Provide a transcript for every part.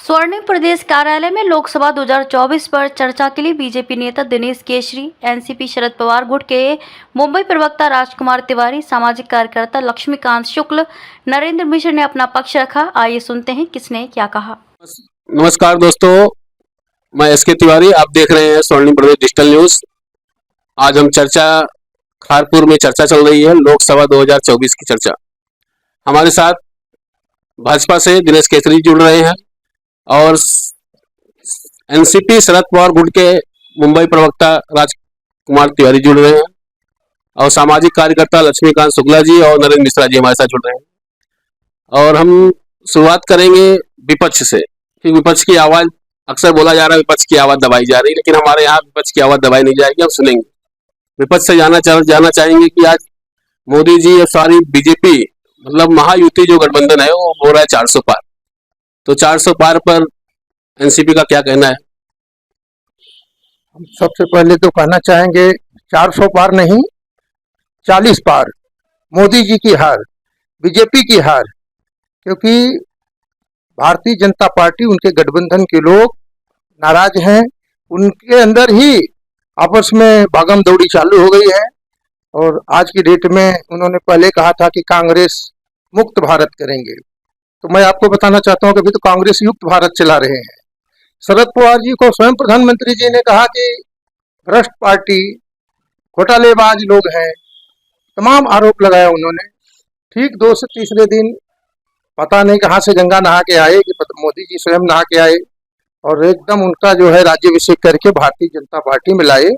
स्वर्णिम प्रदेश कार्यालय में लोकसभा 2024 पर चर्चा के लिए बीजेपी नेता दिनेश केसरी, एनसीपी शरद पवार गुट के मुंबई प्रवक्ता राजकुमार तिवारी, सामाजिक कार्यकर्ता लक्ष्मीकांत शुक्ल, नरेंद्र मिश्र ने अपना पक्ष रखा। आइए सुनते हैं किसने क्या कहा। नमस्कार दोस्तों, मैं एसके तिवारी, आप देख रहे हैं स्वर्णिम प्रदेश डिजिटल न्यूज। आज हम खारपुर में चर्चा चल रही है, लोकसभा 2024 की चर्चा। हमारे साथ भाजपा से दिनेश केसरी जुड़ रहे हैं और एनसीपी शरद पवार गुट के मुंबई प्रवक्ता राजकुमार तिवारी जुड़ रहे हैं और सामाजिक कार्यकर्ता लक्ष्मीकांत शुक्ला जी और नरेंद्र मिश्रा जी हमारे साथ जुड़ रहे हैं। और हम शुरुआत करेंगे विपक्ष से, क्योंकि विपक्ष की आवाज अक्सर बोला जा रहा है, विपक्ष की आवाज दबाई जा रही है, लेकिन हमारे यहाँ विपक्ष की आवाज दबाई नहीं जाएगी। हम सुनेंगे। विपक्ष से जाना चाहेंगे कि आज मोदी जी और सारी बीजेपी मतलब महायुति जो गठबंधन है वो हो रहा है 400 पार। तो 400 पार पर एनसीपी का क्या कहना है? हम सबसे पहले तो कहना चाहेंगे 400 पार नहीं, 40 पार। मोदी जी की हार, बीजेपी की हार, क्योंकि भारतीय जनता पार्टी, उनके गठबंधन के लोग नाराज हैं। उनके अंदर ही आपस में भागम दौड़ी चालू हो गई है। और आज की डेट में उन्होंने पहले कहा था कि कांग्रेस मुक्त भारत करेंगे, तो मैं आपको बताना चाहता हूं कि अभी तो कांग्रेस युक्त भारत चला रहे हैं। शरद पवार जी को स्वयं प्रधानमंत्री जी ने कहा कि भ्रष्ट पार्टी, घोटालेबाज लोग हैं, तमाम आरोप लगाया उन्होंने। ठीक 2 से तीसरे दिन पता नहीं कहाँ से गंगा नहा के आए कि मोदी जी स्वयं नहा के आए और एकदम उनका जो है राज्याभिषेक करके भारतीय जनता पार्टी में लाए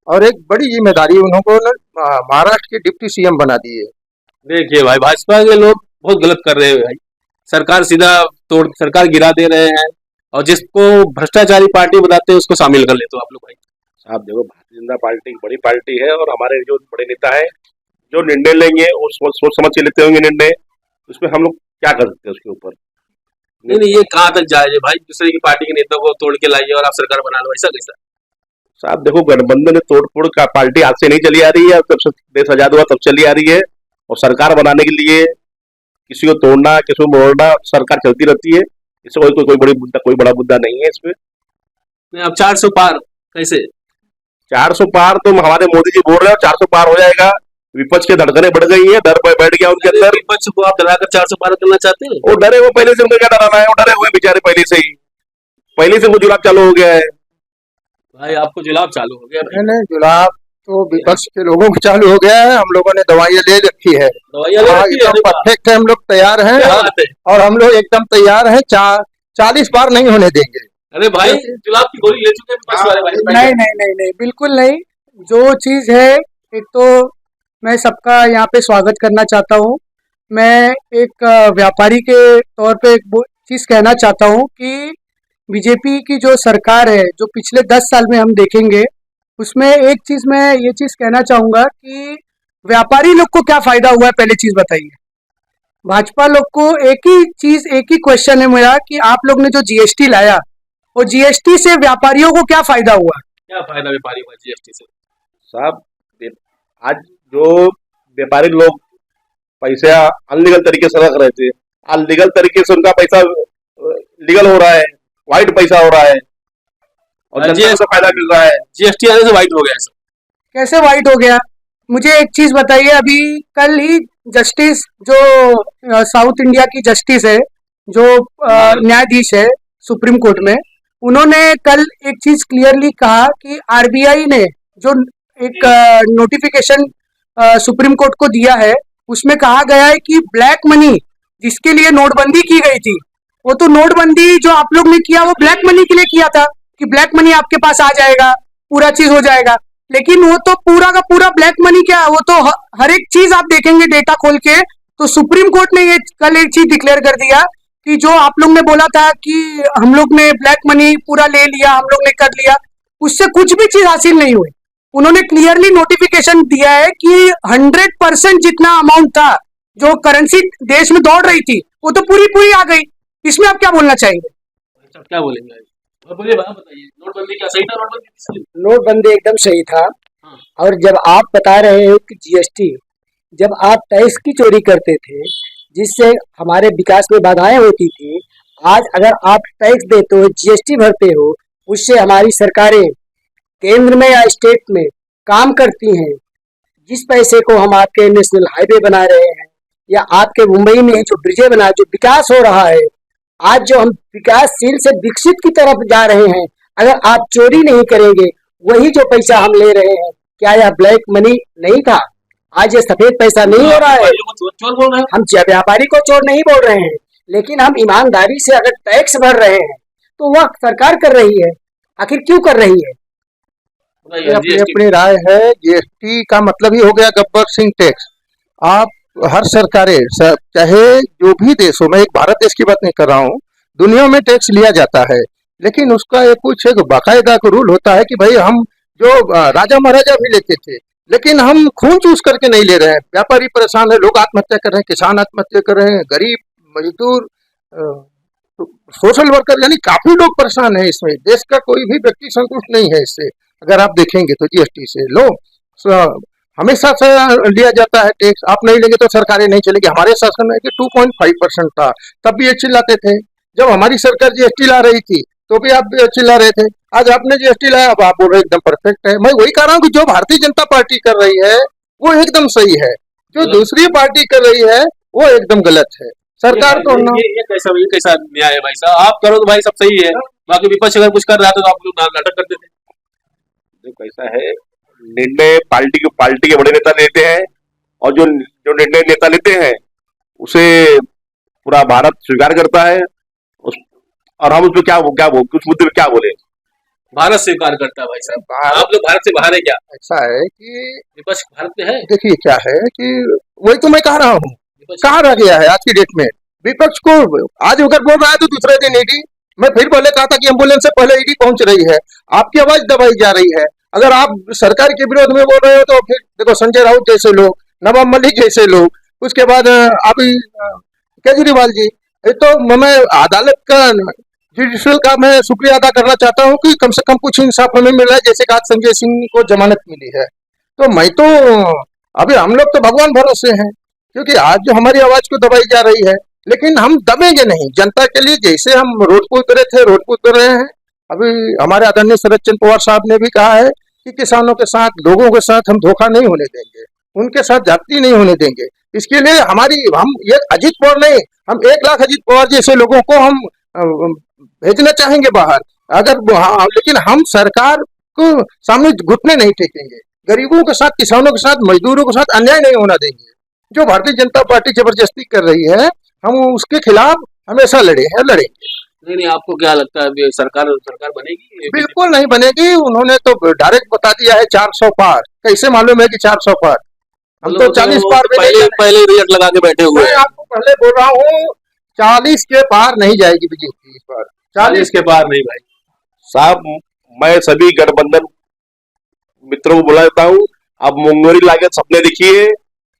और एक बड़ी जिम्मेदारी उन्होंने महाराष्ट्र के डिप्टी सीएम बना दिए। देखिए भाई, भाजपा के लोग बहुत गलत कर रहे हैं भाई। सरकार गिरा दे रहे हैं और जिसको भ्रष्टाचारी पार्टी बताते हैं उसको शामिल कर लेते हो आप लोग भाई। साहब देखो, भारतीय जनता पार्टी एक बड़ी पार्टी है और हमारे जो बड़े नेता है जो निर्णय लेंगे और सोच समझ के लेते होंगे निर्णय, उसमें हम लोग क्या कर सकते हैं उसके ऊपर। नहीं, ये कहाँ तक जायज है भाई? दूसरे की पार्टी के नेता को तोड़ के लाइए और आप सरकार बना लो, ऐसा कैसा? साहब देखो, गठबंधन तोड़ का पार्टी आज से नहीं चली आ रही है, तब से देश आजाद हुआ तब चली आ रही है। और सरकार बनाने के लिए किसी को तोड़ना, किसी को मोड़ना, सरकार चलती रहती है। इससे कोई बड़ा मुद्दा नहीं है इसमें। अब 400 पार कैसे? 400 पार तो हमारे मोदी जी बोल रहे हैं, 400 पार हो जाएगा। विपक्ष के धड़कने बढ़ गई है, डर बैठ गया उनके अंदर। विपक्ष को आप डराकर 400 पार करना चाहते हैं? वो डरे हुए पहले से, उनको क्या डराना है? वो डरे हुए बेचारे पहले से ही, पहले से वो जुलाब चालू हो गया है भाई। आपको जुलाब चालू हो गया? नहीं, जुलाब तो विपक्ष के लोगों को चालू हो गया है। हम लोगों ने दवाइयाँ ले रखी है, एकदम परफेक्ट है, हम लोग तैयार हैं और हम लोग एकदम तैयार हैं। 40 पार नहीं होने देंगे। अरे भाई, जुलाब की गोली ले चुके हैं विपक्ष वाले भाई। नहीं नहीं नहीं नहीं, बिल्कुल नहीं। जो चीज है, एक तो मैं सबका यहाँ पे स्वागत करना चाहता हूँ। मैं एक व्यापारी के तौर पे एक चीज कहना चाहता हूँ कि बीजेपी की जो सरकार है, जो पिछले 10 साल में हम देखेंगे, उसमें एक चीज मैं ये चीज कहना चाहूंगा कि व्यापारी लोग को क्या फायदा हुआ है, पहले चीज बताइए। भाजपा लोग को एक ही क्वेश्चन है मेरा कि आप लोग ने जो जीएसटी लाया, और जीएसटी से व्यापारियों को क्या फायदा हुआ? क्या फायदा व्यापारियों को जीएसटी से? साहब, आज जो व्यापारी लोग पैसा अनलीगल तरीके से रख रहे थे, अनलीगल तरीके से उनका पैसा लीगल हो रहा है, व्हाइट पैसा हो रहा है और जनता को फायदा मिल रहा है। जीएसटी आने से व्हाइट हो गया है। कैसे व्हाइट हो गया? मुझे एक चीज बताइए। अभी कल ही जस्टिस, जो साउथ इंडिया की जस्टिस है, जो न्यायाधीश है सुप्रीम कोर्ट में, उन्होंने कल एक चीज क्लियरली कहा कि आरबीआई ने जो एक नोटिफिकेशन सुप्रीम कोर्ट को दिया है, उसमें कहा गया है कि ब्लैक मनी जिसके लिए नोटबंदी की गई थी, वो तो नोटबंदी जो आप लोग ने किया वो ब्लैक मनी के लिए किया था कि ब्लैक मनी आपके पास आ जाएगा, पूरा चीज हो जाएगा। लेकिन वो तो पूरा का पूरा ब्लैक मनी क्या, वो तो हर एक चीज आप देखेंगे डेटा खोल के, तो सुप्रीम कोर्ट ने ये कल एक चीज डिक्लेयर कर दिया कि जो आप लोग ने बोला था कि हम लोग ने ब्लैक मनी पूरा ले लिया, हम लोग ने कर लिया, उससे कुछ भी चीज हासिल नहीं हुई। उन्होंने क्लियरली नोटिफिकेशन दिया है कि 100% जितना अमाउंट था, जो करेंसी देश में दौड़ रही थी, वो तो पूरी आ गई। इसमें आप क्या बोलना चाहेंगे? क्या बोलेंगे? बोलिए, बताइए। नोटबंदी क्या सही था? नोटबंदी एकदम सही था। और जब आप बता रहे हो कि जीएसटी, जब आप टैक्स की चोरी करते थे जिससे हमारे विकास में बाधाएं होती थी, आज अगर आप टैक्स देते हो, जीएसटी भरते हो, उससे हमारी सरकारें केंद्र में या स्टेट में काम करती हैं। जिस पैसे को हम आपके नेशनल हाईवे बना रहे हैं या आपके मुंबई में जो ब्रिजें बना, जो विकास हो रहा है, आज जो हम विकासशील से विकसित की तरफ जा रहे हैं, अगर आप चोरी नहीं करेंगे, वही जो पैसा हम ले रहे हैं, क्या यह ब्लैक मनी नहीं था? आज ये सफेद पैसा नहीं हो रहा है। चोर बोल रहे हैं। हम व्यापारी को चोर नहीं बोल रहे हैं, लेकिन हम ईमानदारी से अगर टैक्स भर रहे हैं तो वह सरकार कर रही है। आखिर क्यों कर रही है? ये अपनी अपनी राय है। जीएसटी का मतलब ही हो गया गब्बर सिंह टैक्स। आप हर सरकारें चाहे जो भी देश हो, मैं एक भारत देश की बात नहीं कर रहा हूँ, दुनिया में टैक्स लिया जाता है, लेकिन उसका एक बाकायदा रूल होता है कि भाई हम जो राजा महाराजा भी लेते थे, लेकिन हम खून चूस करके नहीं ले रहे हैं। व्यापारी परेशान है, लोग आत्महत्या कर रहे हैं, किसान आत्महत्या कर रहे हैं, गरीब मजदूर सोशल वर्कर, यानी काफी लोग परेशान है। इसमें देश का कोई भी व्यक्ति संतुष्ट नहीं है इससे। अगर आप देखेंगे तो जीएसटी से हमेशा से लिया जाता है टैक्स। आप नहीं लेंगे तो सरकारें नहीं चलेगी। हमारे शासन में 2.5% था, तब भी ये चिल्लाते थे। जब हमारी सरकार जीएसटी ला रही थी तो भी आप चिल्ला रहे थे। आज आपने जीएसटी लाया, अब आप बोल रहे एकदम परफेक्ट है। मैं वही कह रहा हूँ कि जो भारतीय जनता पार्टी कर रही है वो एकदम सही है, जो दूसरी पार्टी कर रही है वो एकदम गलत है। सरकार तो ये कैसा न्याय है भाई साहब? आप करो तो भाई सब सही है, बाकी विपक्ष अगर कुछ कर रहा था तो आप लोग नाटक करते थे। देखो कैसा है, निर्णय पार्टी के बड़े नेता लेते हैं, और जो निर्णय नेता लेते हैं उसे पूरा भारत स्वीकार करता है। और हम उस पर उस मुद्दे पे क्या बोले? भारत स्वीकार करता है भाई साहब। आप लोग भारत से बाहर है क्या? ऐसा है कि विपक्ष भारत में है। देखिए क्या है कि वही तो मैं कह रहा हूँ, कहाँ रह गया है आज की डेट में विपक्ष को। आज अगर बोल रहा है तो दूसरे दिन ईडी, मैं फिर पहले कहा था कि एम्बुलेंस से पहले ईडी पहुंच रही है, आपकी आवाज दबाई जा रही है। अगर आप सरकार के विरोध में बोल रहे हो तो फिर देखो संजय राउत जैसे लोग, नवाब मलिक जैसे लोग, उसके बाद अभी केजरीवाल जी, तो मैं अदालत का, जुडिशियल का मैं शुक्रिया अदा करना चाहता हूँ कि कम से कम कुछ इंसाफ हमें मिल रहा है। जैसे कि आज संजय सिंह को जमानत मिली है, तो मैं तो अभी हम लोग तो भगवान भरोसे हैं, क्योंकि आज जो हमारी आवाज को दबाई जा रही है, लेकिन हम दबेंगे नहीं जनता के लिए। जैसे हम रोड पर उतरे थे, रोड पर उतर रहे हैं। अभी हमारे आदरणीय शरद चंद्र पवार साहब ने भी कहा है कि किसानों के साथ, लोगों के साथ हम धोखा नहीं होने देंगे, उनके साथ जाति नहीं होने देंगे। इसके लिए हम ये अजीत पवार नहीं, हम 1 लाख अजीत पवार जैसे लोगों को हम भेजना चाहेंगे बाहर। लेकिन हम सरकार को सामने घुटने नहीं टेकेंगे। गरीबों के साथ, किसानों के साथ, मजदूरों के साथ अन्याय नहीं होना देंगे। जो भारतीय जनता पार्टी जबरदस्ती कर रही है, हम उसके खिलाफ हमेशा लड़ेंगे। नहीं, आपको क्या लगता है सरकार बनेगी? बिल्कुल नहीं बनेगी। उन्होंने तो डायरेक्ट बता दिया है 400 पार। कैसे मालूम है कि 400 पार? हम तो 40 पार पहले रिजल्ट लगा के बैठे हुए हैं। आपको पहले बोल रहा हूँ 40 के पार नहीं जाएगी बीजेपी इस बार। 40 के पार नहीं भाई साहब। मैं सभी गठबंधन मित्रों को बुला देता हूँ, अब मुंगेरी लाके सपने देखिए।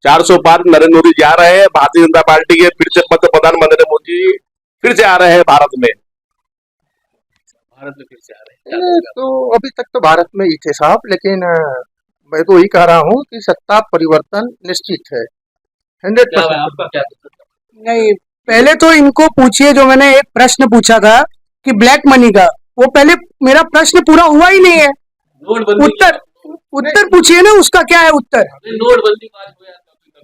400 पार नरेंद्र मोदी जा रहे हैं, भारतीय जनता पार्टी के फिर से प्रधानमंत्री नरेंद्र मोदी फिर से आ रहे हैं भारत में फिर से आ रहे हैं। तो अभी तक तो भारत में ही थे साहब, लेकिन मैं तो यही कह रहा हूँ कि सत्ता परिवर्तन निश्चित है 100%। आपका क्या? नहीं, पहले तो इनको पूछिए, जो मैंने एक प्रश्न पूछा था कि ब्लैक मनी का, वो पहले मेरा प्रश्न पूरा हुआ ही नहीं है। उत्तर पूछिए ना, उसका क्या है उत्तर? नोटबंदी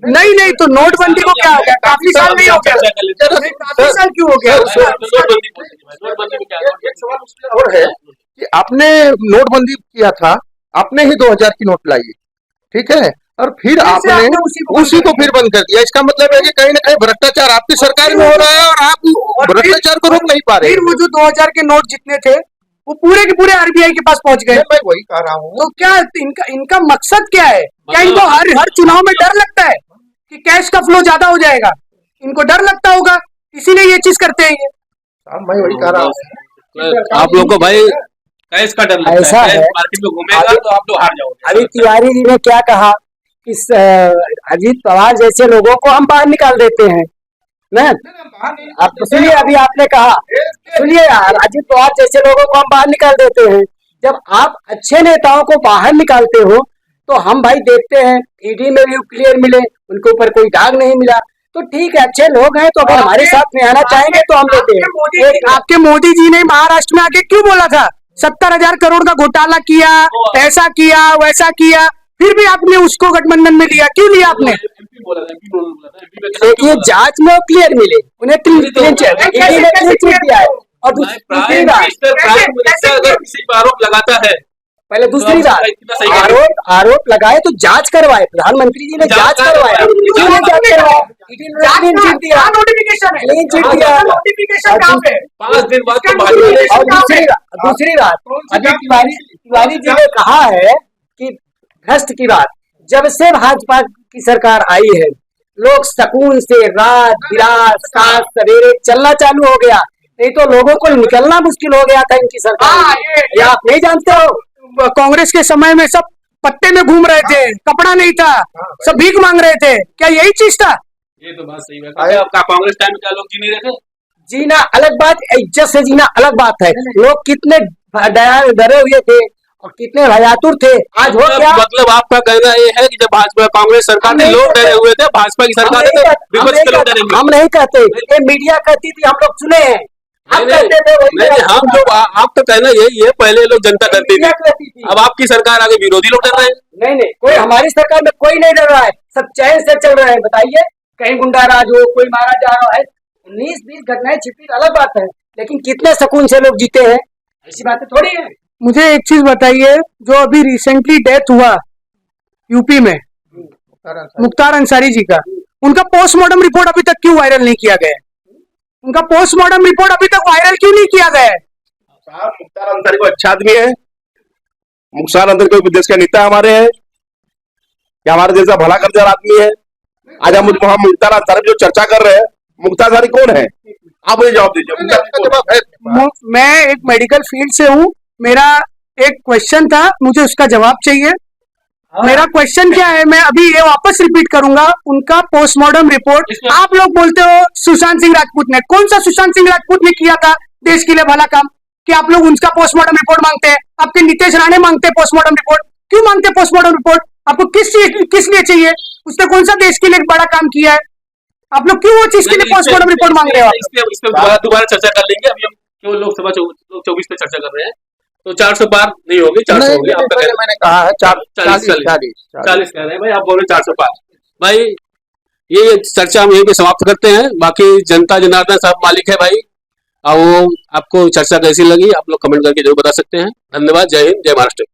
नहीं, तो नोटबंदी को क्या हो गया? काफी साल नहीं हो गया? काफी साल क्यों हो गया? एक सवाल और है कि आपने नोटबंदी किया था, आपने ही 2000 की नोट लाई, ठीक है, और फिर आपने उसी को फिर बंद कर दिया। इसका मतलब है कि कहीं ना कहीं भ्रष्टाचार आपकी सरकार में हो रहा है और आप भ्रष्टाचार को रोक नहीं पा रहे। फिर वो जो 2000 के नोट जितने थे वो पूरे के पूरे आरबीआई के पास पहुंच गए। मैं वही कह रहा हूँ। तो क्या इनका मकसद क्या है? क्या इनको हर चुनाव में डर लगता है कि कैश का फ्लो ज्यादा हो जाएगा? इनको डर लगता होगा, इसीलिए ये चीज करते हैं ये। मैं वही कह रहा हूँ। आप लोग को भाई कैश का डर लगता ऐसा है, मार्केट में घूमेगा तो आप लोग हार जाओगे। अभी तिवारी जी ने क्या कहा कि अजीत पवार जैसे लोगों को हम बाहर निकाल देते हैं ना। आप तो सुनिए, अभी आपने कहा, सुनिए यार, अजीत पवार जैसे लोगों को हम बाहर निकाल देते हैं। जब आप अच्छे नेताओं को बाहर निकालते हो तो हम भाई देखते हैं ईडी में भी क्लियर मिले, उनके ऊपर कोई दाग नहीं मिला, तो ठीक है, अच्छे लोग हैं, तो अगर हमारे साथ में आना चाहेंगे तो हम लेते हैं। आपके मोदी जी ने महाराष्ट्र में आके क्यों बोला था 70,000 करोड़ का घोटाला किया, ऐसा किया वैसा किया, फिर भी आपने उसको गठबंधन में लिया, क्यों लिया आपने? देखिए, जांच में क्लियर मिले, उन्हें क्लीन चिट दिया है। और दूसरी बात, अगर किसी पर आरोप लगाता है, पहले दूसरी बात, आरोप लगाए तो जांच करवाए। प्रधानमंत्री जी ने जांच करवाया, क्यों नहीं जांच करवाया? क्लीन चिट दिया, नोटिफिकेशन क्लीन चिट दिया। 5 दिन बाद तो और दूसरी बात, अभी तिवारी जी ने कहा है कि भ्रष्ट की बात, जब से भाजपा की सरकार आई है, लोग सुकून से रात बिरात सात सवेरे चलना चालू हो गया, नहीं तो लोगों को निकलना मुश्किल हो गया था इनकी सरकार। ये आप नहीं जानते हो? कांग्रेस के समय में सब पत्ते में घूम रहे थे, कपड़ा नहीं था, सब भीख मांग रहे थे, क्या यही चीज था? ये तो बात सही है। क्या कांग्रेस टाइम में क्या लोग जी नहीं रहे थे? जीना अलग बात, इज्जत से जीना अलग बात है। लोग कितने डरे हुए थे और कितने भयातुर थे। आज हो क्या? मतलब आपका कहना ये है कि जब भाजपा कांग्रेस सरकार थे लोग डरे हुए थे, भाजपा की सरकार है तो विपक्ष के लोग डरे। हम नहीं कहते, ये मीडिया कहती थी, हम लोग सुने हैं। हम कहते थे नहीं, हम तो आप तो कहना यही है, पहले लोग जनता डरती थी, अब आपकी सरकार आगे विरोधी लोग डर रहे हैं। नहीं, कोई हमारी सरकार में कोई नहीं डर रहा है, सब चैन से चल रहे हैं। बताइए, कहीं गुंडा राज हो, कोई मारा जा रहा है, 19-20 घटनाएं छिपी अलग बात है, लेकिन कितने सुकून से लोग जीते हैं, ऐसी बातें थोड़ी है। मुझे एक चीज बताइए, जो अभी रिसेंटली डेथ हुआ यूपी में मुख्तार अंसारी जी का, उनका पोस्टमार्टम रिपोर्ट अभी तक क्यों वायरल नहीं किया गया? उनका पोस्टमार्टम रिपोर्ट अभी तक वायरल क्यों नहीं किया गया है? साहब, मुख्तार अंसारी कोई अच्छा आदमी है? मुख्तार अंसारी कोई देश का नेता हमारे हैं या हमारे देश का भला करने वाला आदमी है? आज हम मुख्तार अंसारी जो चर्चा कर रहे हैं, मुख्तार अंसारी कौन है? आप मुझे जवाब दीजिए। मैं एक मेडिकल फील्ड से हूँ, मेरा एक क्वेश्चन था, मुझे उसका जवाब चाहिए। मेरा क्वेश्चन क्या है, मैं अभी ये वापस रिपीट करूंगा। उनका पोस्टमार्टम रिपोर्ट, आप लोग बोलते हो सुशांत सिंह राजपूत ने, कौन सा सुशांत सिंह राजपूत ने किया था देश के लिए भला काम कि आप लोग उनका पोस्टमार्टम रिपोर्ट मांगते हैं? आपके नीतीश राणे मांगते हैं पोस्टमार्टम रिपोर्ट, क्यों मांगते हैं पोस्टमार्टम रिपोर्ट? आपको किस लिए चाहिए? उसने कौन सा देश के लिए बड़ा काम किया है? आप लोग क्यों वो चीज के लिए पोस्टमार्टम रिपोर्ट मांग रहे हो? इस पे दोबारा चर्चा कर लेंगे। अभी हम केवल लोकसभा 24 पे चर्चा कर रहे हैं, तो 400 पार नहीं होगी, 400 होगी। आपका मैंने कहा है 40 कह रहे हैं भाई, आप बोल रहे 400 पार। भाई ये चर्चा हम यहीं पे समाप्त करते हैं। बाकी जनता जनार्दन सब मालिक है भाई। और वो आपको चर्चा कैसी लगी आप लोग कमेंट करके जरूर बता सकते हैं। धन्यवाद। जय हिंद, जय महाराष्ट्र।